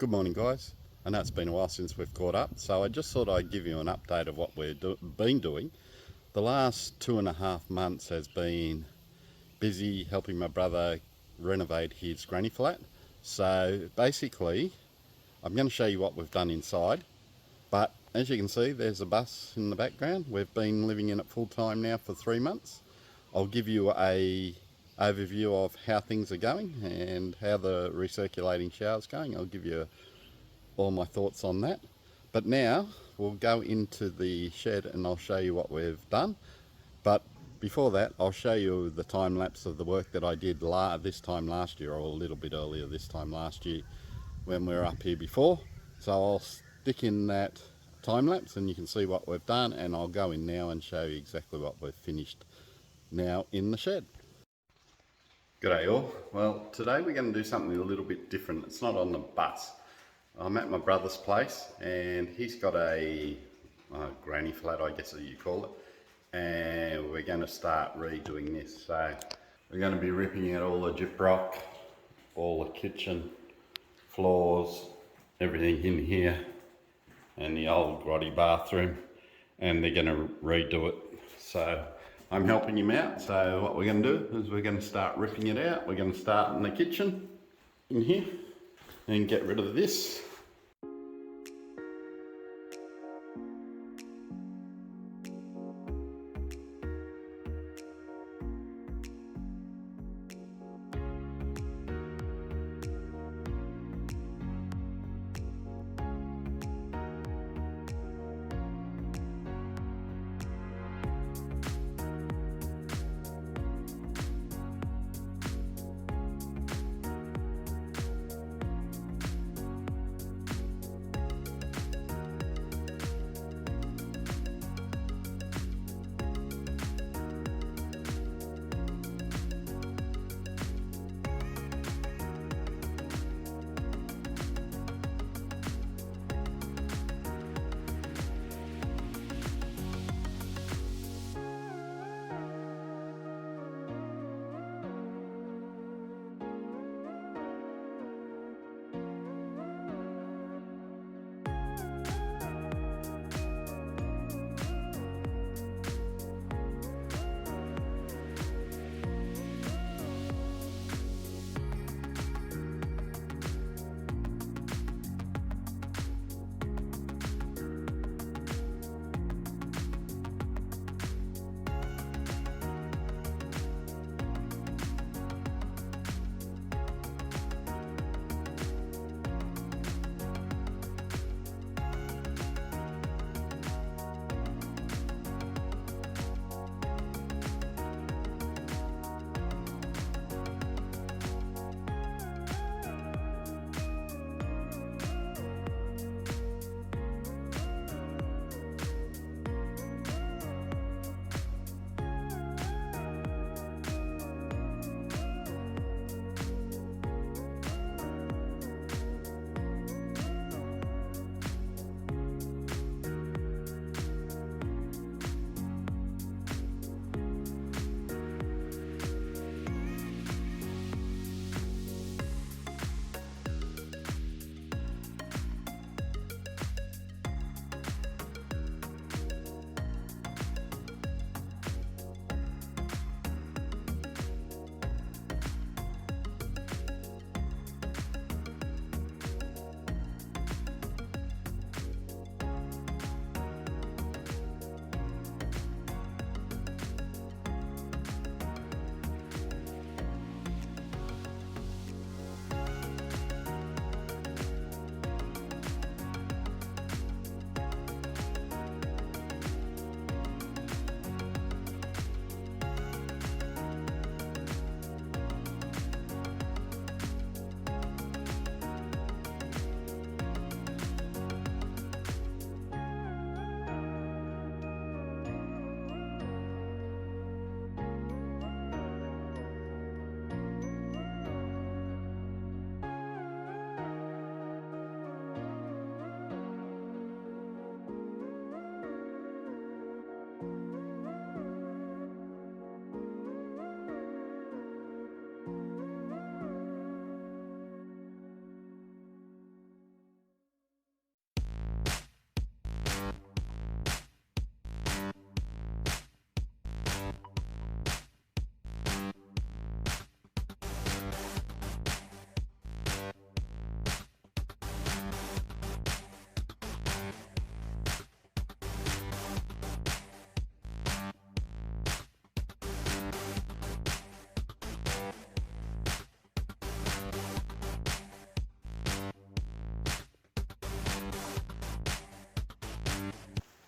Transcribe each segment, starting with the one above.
Good morning, guys. I know it's been a while since we've caught up, so I just thought I'd give you an update of what we've been doing. The last 2.5 months has been busy helping my brother renovate his granny flat. So basically, I'm going to show you what we've done inside, but as you can see, there's a bus in the background. We've been living in it full time now for 3 months. I'll give you a overview of how things are going and how the recirculating shower's going. I'll give you all my thoughts on that. But now we'll go into the shed and I'll show you what we've done. But before that, I'll show you the time lapse of the work that I did this time last year, or a little bit earlier this time last year when we were up here before. So I'll stick in that time lapse and you can see what we've done, and I'll go in now and show you exactly what we've finished now in the shed. G'day all. Well, today we're going to do something a little bit different. It's not on the bus. I'm at my brother's place and he's got a granny flat, I guess you call it, and we're going to start redoing this. So we're going to be ripping out all the gyprock, all the kitchen floors, everything in here, and the old grotty bathroom, and they're going to redo it. So I'm helping him out. So what we're going to do is we're going to start ripping it out. We're going to start in the kitchen in here and get rid of this.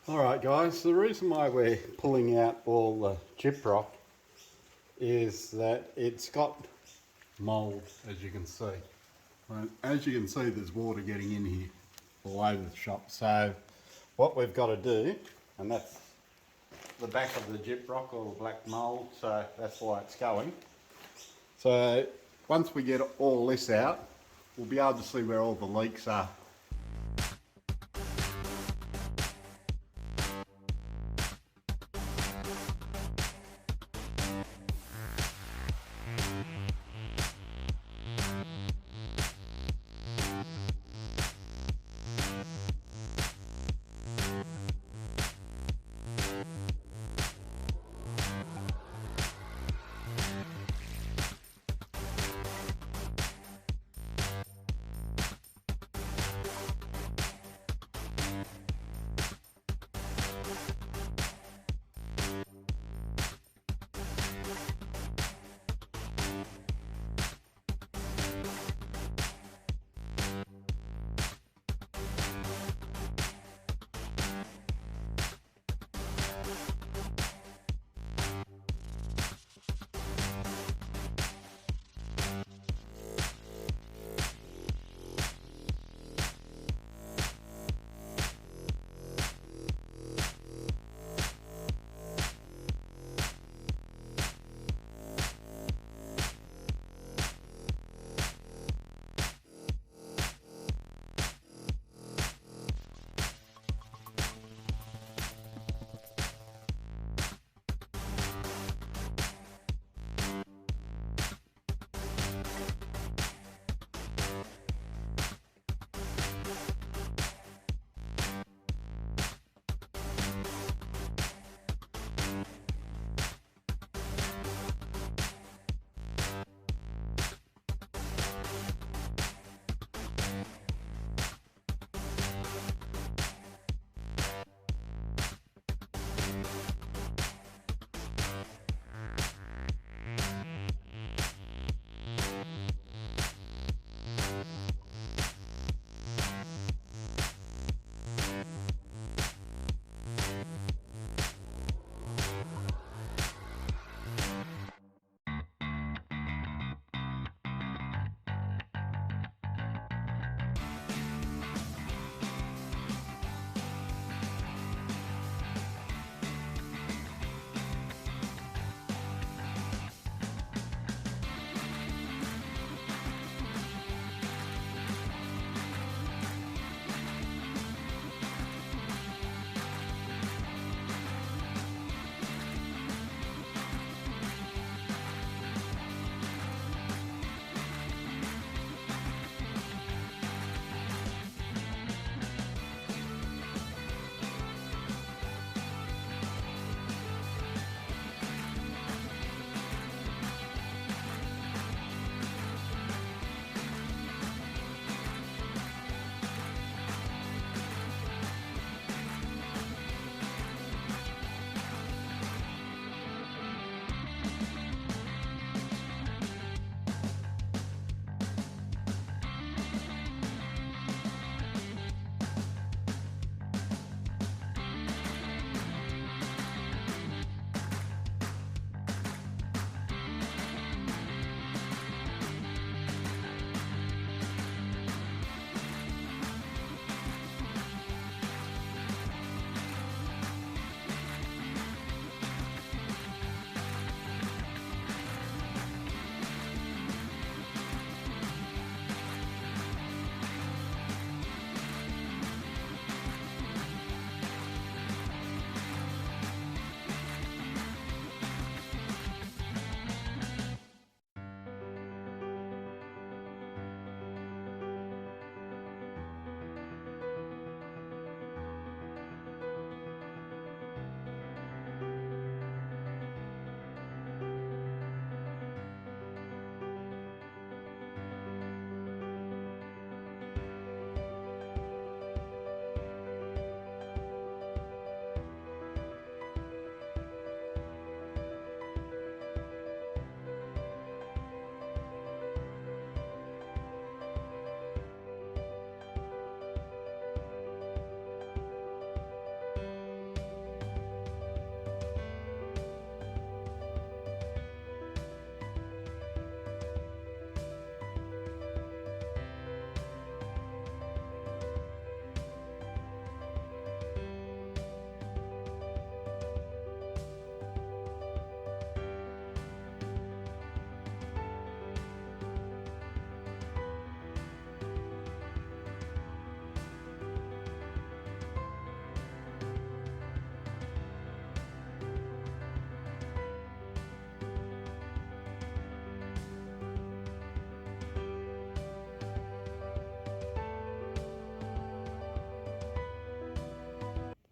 Alright guys, the reason why we're pulling out all the gyprock is that it's got mould, as you can see. And as you can see, there's water getting in here all over the shop. So what we've got to do, and that's the back of the gyprock or black mould, so that's why it's going. So once we get all this out, we'll be able to see where all the leaks are.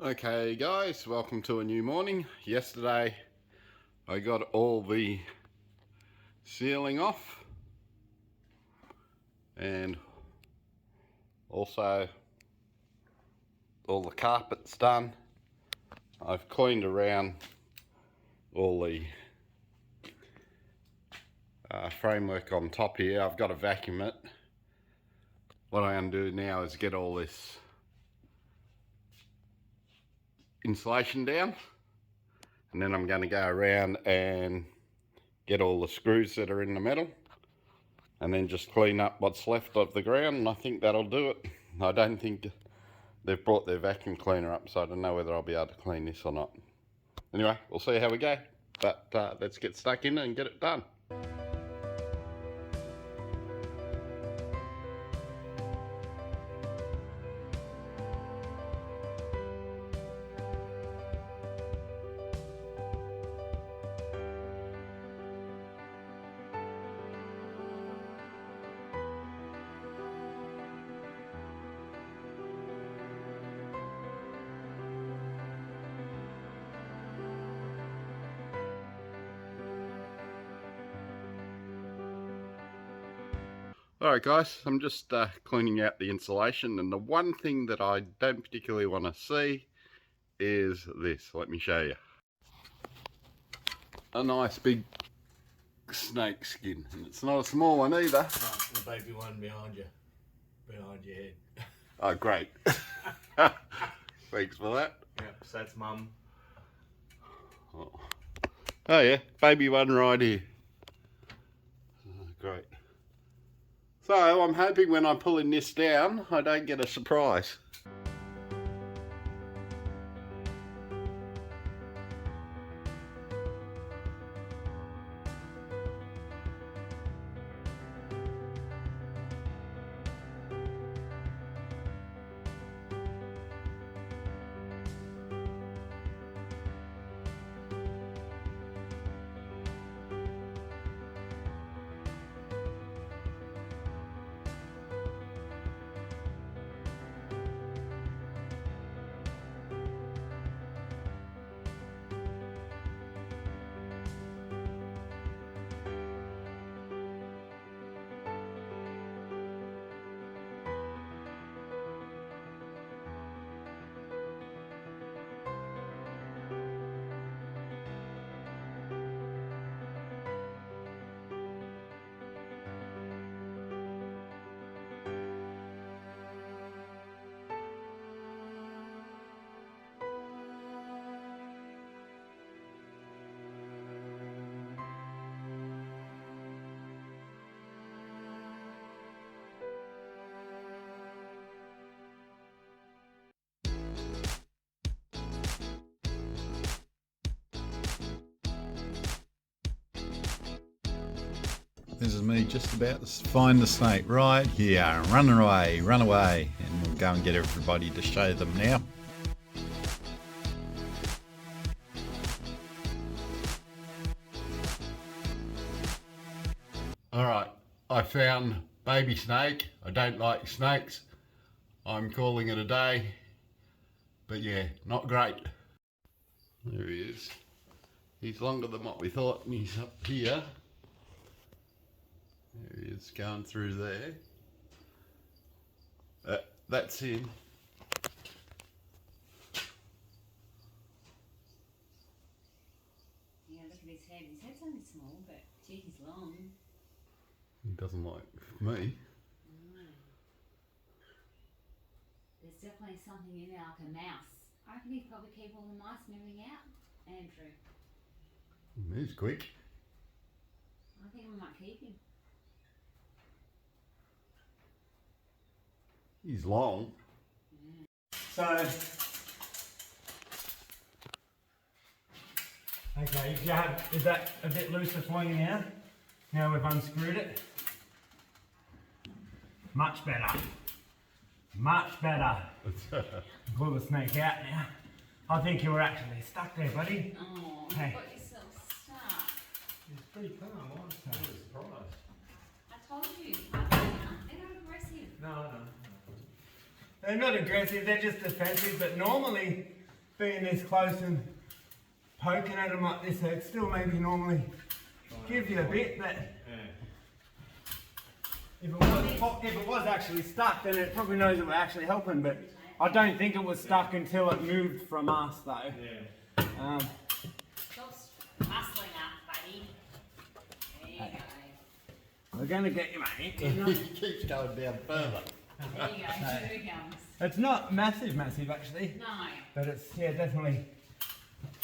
Okay guys, welcome to a new morning. Yesterday I got all the ceiling off and also all the carpet's done. I've cleaned around all the framework on top here. I've got to vacuum it. What I'm going to do now is get all this insulation down, and then I'm going to go around and get all the screws that are in the metal, and then just clean up what's left of the ground, and I think that'll do it. I don't think they've brought their vacuum cleaner up, so I don't know whether I'll be able to clean this or not. Anyway, we'll see how we go, but let's get stuck in and get it done. Alright guys, I'm just cleaning out the insulation, and the one thing that I don't particularly want to see is this. Let me show you. A nice big snake skin, and it's not a small one either. Oh, the baby one behind you, behind your head. Oh great. Thanks for that. Yep, so that's mum. Oh yeah, baby one right here. Oh, great. So I'm hoping when I'm pulling this down, I don't get a surprise. This is me just about to find the snake right here. Run away, and we'll go and get everybody to show them now. Alright, I found baby snake. I don't like snakes. I'm calling it a day. But yeah, not great. There he is. He's longer than what we thought, and he's up here. There he is, going through there. That's him. Yeah, look at his head. His head's only small, but gee, he's long. He doesn't like me. No. There's definitely something in there, like a mouse. I reckon he'd probably keep all the mice moving out. Andrew. He's quick. I think we might keep him. He's long. So, okay, is that a bit looser for you now? Now we've unscrewed it. Much better. Much better. Pull the snake out now. I think you were actually stuck there, buddy. Oh, Hey. you got yourself stuck. It's pretty calm. I was surprised. I told you. They're not aggressive. No. They're not aggressive, they're just defensive, but normally being this close and poking at them like this, so it still maybe normally give you a bit, but if it was actually stuck, then it probably knows that we're actually helping, but I don't think it was stuck until it moved from us though. Stop muscling up, buddy. There you go. We're going to get you, mate. It keeps going down further. There you go. Here it comes. It's not massive actually, No. but it's, yeah, definitely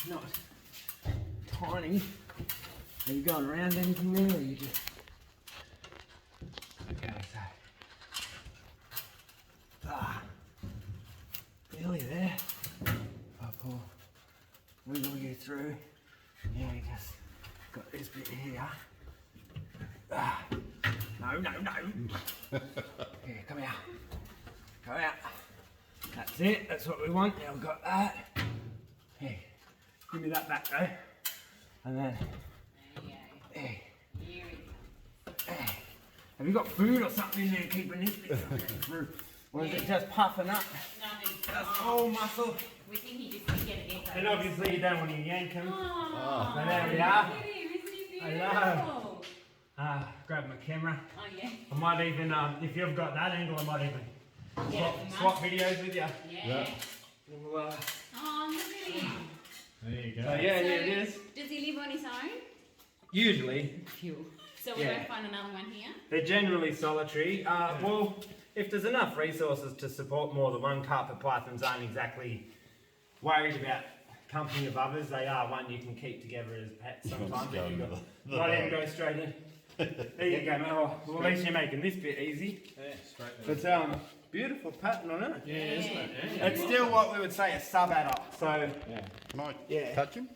not tiny. Are you going around anything there, or you just... Okay, so... Nearly there. I'll pull, wiggle you through. Yeah, you just got this bit here. No. Yeah, come out. Come out. That's it, that's what we want. Now we've got that. Hey, give me that back though. And then, There you go. hey, Here it hey. Have you got food or something in there keeping this bit through? Or is it just puffing up? Nothing. That's all muscle. We think you just need to get a gecko. And obviously you don't want to yank him. Oh, So there we are. look at him, isn't he I beautiful? know. Grab my camera. Oh yeah. I might even, if you've got that angle, I might even Yeah, swap videos with you. Yeah. We'll, Oh, look at him. There you go. so yeah, So, here it is. Does he live on his own? Usually, So we Yeah. won't find another one here? they're generally solitary. Well, if there's enough resources to support more than one, carpet pythons aren't exactly worried about company of others. They are one you can keep together as pets sometimes. go You into got- the might even bag. go straight in. There you go, mate. Oh, well, at least you're making this bit easy. Yeah, straight But beautiful pattern on it. Yeah, isn't it? Yeah. It's still what we would say a sub-adult. So Can I Yeah. touch him?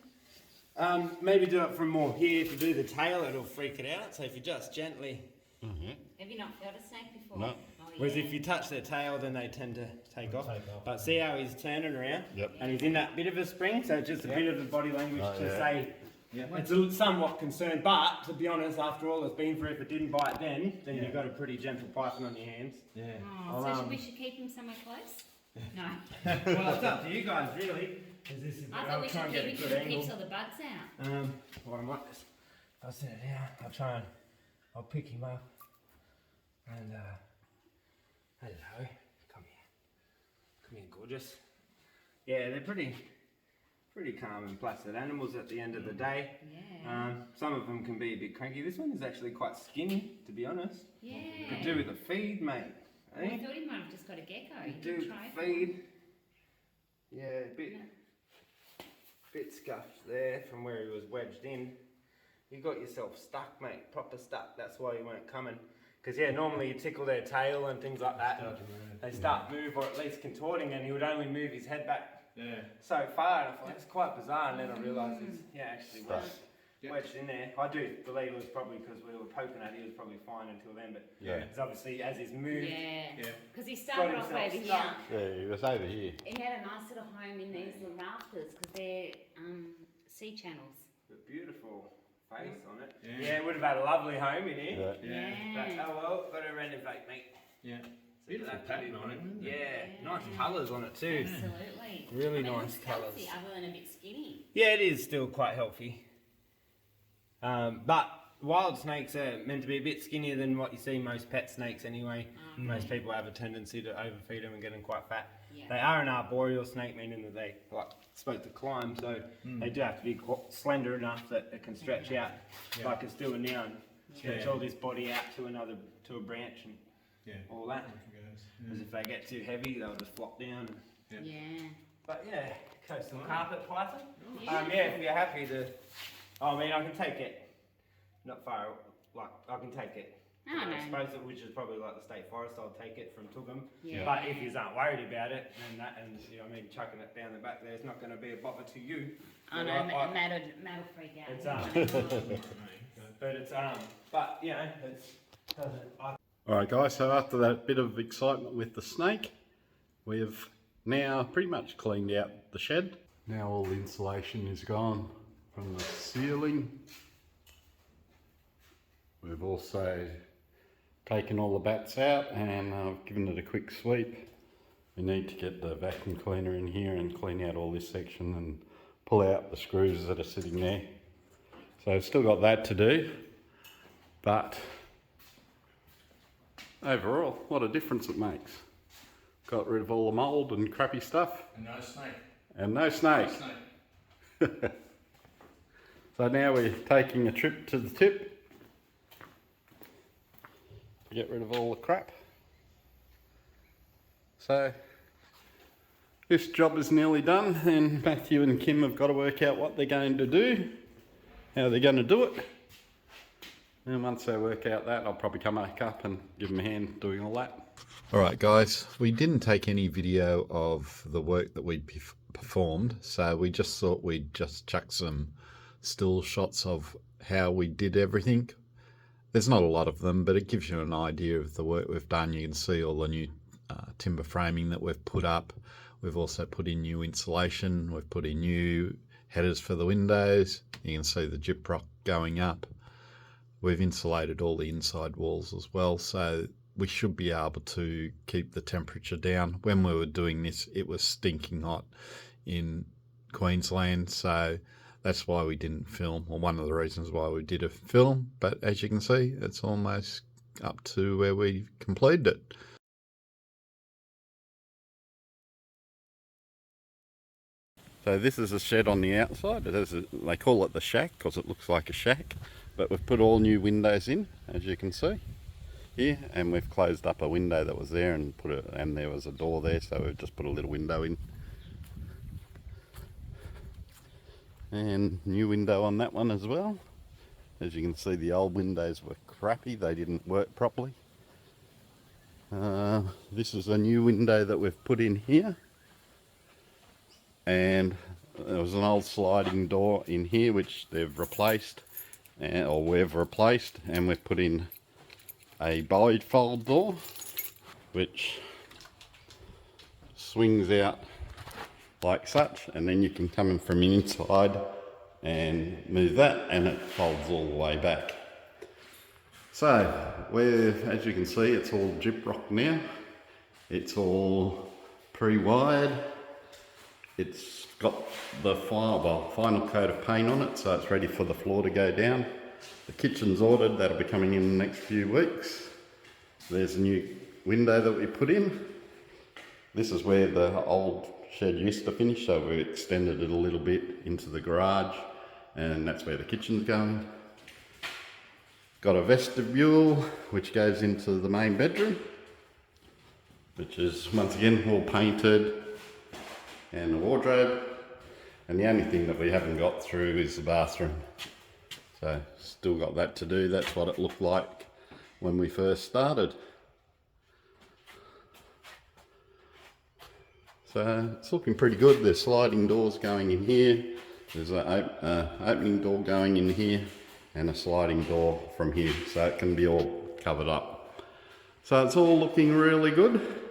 maybe do it from more here. If you do the tail, it'll freak it out. So if you just gently, Have you not felt a snake before? No. Oh, whereas yeah. if you touch their tail, then they tend to take off. Take off. But see how he's turning around? Yep. And he's in that bit of a spring, so just a bit of a body language Oh, to yeah. say it's somewhat concerned. But to be honest, after all it's been through, if it didn't bite then you've got a pretty gentle python on your hands. Yeah. Oh, so I'll, we should keep him somewhere close? No. Well, it's up to you guys really. 'Cause this is, I I'll thought we try should and keep get a it good because it angle. keeps all the bugs out. What I might just, I'll set it down. I'll try and I'll pick him up. And hello, come here, gorgeous. Yeah, they're pretty calm and placid animals at the end of the day. Yeah. Some of them can be a bit cranky. This one is actually quite skinny, to be honest. Yeah. Could do with the feed, mate. Well, I Eh? thought he might have just got a gecko. He Could did do try with the feed. Yeah, bit scuffed there from where he was wedged in. You got yourself stuck, mate. Proper stuck. That's why you weren't coming. Because yeah, normally you tickle their tail and things like that, and they start move or at least contorting, and he would only move his head back Yeah. so far. And I thought it's quite bizarre, and then I realised it's actually wedged in there. I do believe it was probably because we were poking at it. He was probably fine until then, but Yeah. it's obviously as he's moved. Yeah. Yeah. Because he started off himself over stuck. here. Yeah, he was over here. He had a nice little home in these little rafters because they're sea channels. But beautiful face on it. Yeah. Yeah, it would have had a lovely home in here. Yeah. But oh well, got to renovate, mate. Yeah. So Beautiful that pattern could be- on it, isn't it? Yeah, nice colours on it too. Absolutely. Really And it nice looks colours. healthy other than a bit skinny. Yeah, it is still quite healthy. But wild snakes are meant to be a bit skinnier than what you see most pet snakes anyway. Most people have a tendency to overfeed them and get them quite fat. Yeah. They are an arboreal snake, meaning that they supposed to climb, so they do have to be slender enough that it can stretch out like it's doing now and stretch Yeah. all this body out to a branch and Yeah. all that. Goes. Because if they get too heavy, they'll just flop down. Yeah. But yeah, coastal carpet python. Yeah. Yeah, if you're happy to. I mean, I can take it. Not far. Like I can take it. Oh, I no. suppose it, which is probably like the state forest. I'll take it from Tugum. Yeah. But if you aren't worried about it, and you know, I mean, chucking it down the back there is not going to be a bother to you. I know, Matt will freak out. It's but it's but you know, it's doesn't. Alright guys, so after that bit of excitement with the snake, we have now pretty much cleaned out the shed. Now all the insulation is gone from the ceiling. We've also taken all the bats out and I've given it a quick sweep. We need to get the vacuum cleaner in here and clean out all this section and pull out the screws that are sitting there. So I've still got that to do, but overall, what a difference it makes. Got rid of all the mould and crappy stuff. And no snake. And no snake. No snake. So now we're taking a trip to the tip to get rid of all the crap. So this job is nearly done, and Matthew and Kim have got to work out what they're going to do, how they're going to do it. And once they work out that, I'll probably come back up and give them a hand doing all that. Alright guys, we didn't take any video of the work that we'd performed, so we just thought we'd just chuck some still shots of how we did everything. There's not a lot of them, but it gives you an idea of the work we've done. You can see all the new timber framing that we've put up. We've also put in new insulation, we've put in new headers for the windows. You can see the gyprock going up. We've insulated all the inside walls as well, so we should be able to keep the temperature down. When we were doing this, it was stinking hot in Queensland, so that's why we didn't film, or one of the reasons why we did a film. But as you can see, it's almost up to where we completed it. So this is a shed on the outside. They call it the shack because it looks like a shack, but we've put all new windows in, as you can see here, and we've closed up a window that was there and and there was a door there, so we've just put a little window in. And new window on that one as well. As you can see, the old windows were crappy, they didn't work properly. This is a new window that we've put in here, and there was an old sliding door in here which they've replaced, or we've replaced, and we've put in a bifold door which swings out like such, and then you can come in from inside and move that, and it folds all the way back. So as you can see, it's all gyprock now. It's all pre-wired. It's got the final coat of paint on it, so it's ready for the floor to go down. The kitchen's ordered, that'll be coming in the next few weeks. There's a new window that we put in. This is where the old shed used to finish, so we extended it a little bit into the garage, and that's where the kitchen's going. Got a vestibule which goes into the main bedroom, which is once again all painted, and the wardrobe, and the only thing that we haven't got through is the bathroom. So still got that to do. That's what it looked like when we first started. So it's looking pretty good. There's sliding doors going in here. There's an opening door going in here and a sliding door from here, so it can be all covered up. So it's all looking really good.